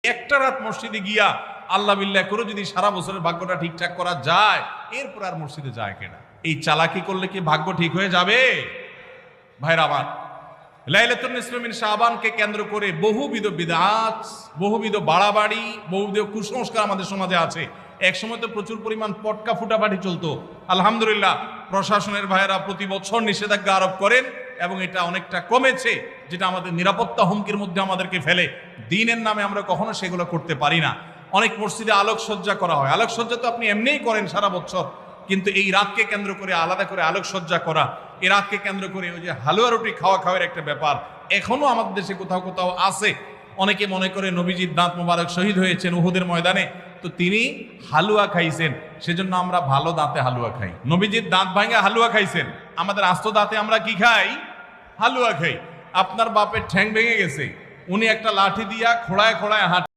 একটা রাত মসজিদে গিয়া আল্লাহ বিল্লাহ করে যদি সারা বছরের ভাগ্যটা ঠিকঠাক করা যায়, এরপর আর মসজিদে যায় কেনা? এই চালাকি করলে কি ভাগ্য ঠিক হয়ে যাবে? ভাইরা আমার, লাইলাতুন নিসফ মিন শাবানকে কেন্দ্র করে বহুবিধ বিদআত, বহুবিধ বাড়াবাড়ি, বহুবিধ কুসংস্কার আমাদের সমাজে আছে। এক সময় তো প্রচুর পরিমাণ পটকা ফুটাফাটি চলতো। আলহামদুলিল্লাহ, প্রশাসনের ভাইয়েরা প্রতি বছর নিষেধাজ্ঞা আরোপ করেন এবং এটা অনেকটা কমেছে, যেটা আমাদের নিরাপত্তা হুমকির মধ্যে আমাদেরকে ফেলে। দিনের নামে আমরা কখনো সেগুলো করতে পারি না। অনেক মসজিদে আলোকসজ্জা করা হয়। আলোকসজ্জা তো আপনি এমনিই করেন সারা বছর, কিন্তু এই রাতকে কেন্দ্র করে আলাদা করে আলোকসজ্জা করা, এই রাতকে কেন্দ্র করে ওই যে হালুয়া রুটি খাওয়ার একটা ব্যাপার এখনো আমাদের দেশে কোথাও কোথাও আছে। অনেকে মনে করে নবীজির দাঁত মোবারক শহীদ হয়েছেন উহুদের ময়দানে, তো তিনি হালুয়া খাইছেন, সেজন্য আমরা ভালো দাঁতে হালুয়া খাই। নবীজির দাঁত ভাঙে হালুয়া খাইছেন, আমাদের আস্ত দাঁতে আমরা কি খাই? হালুয়া খাই। আপনার বাপের ঠ্যাং ভেঙে গেছে, উনি একটা লাঠি দিয়া খোড়ায় খোড়ায় হাঁট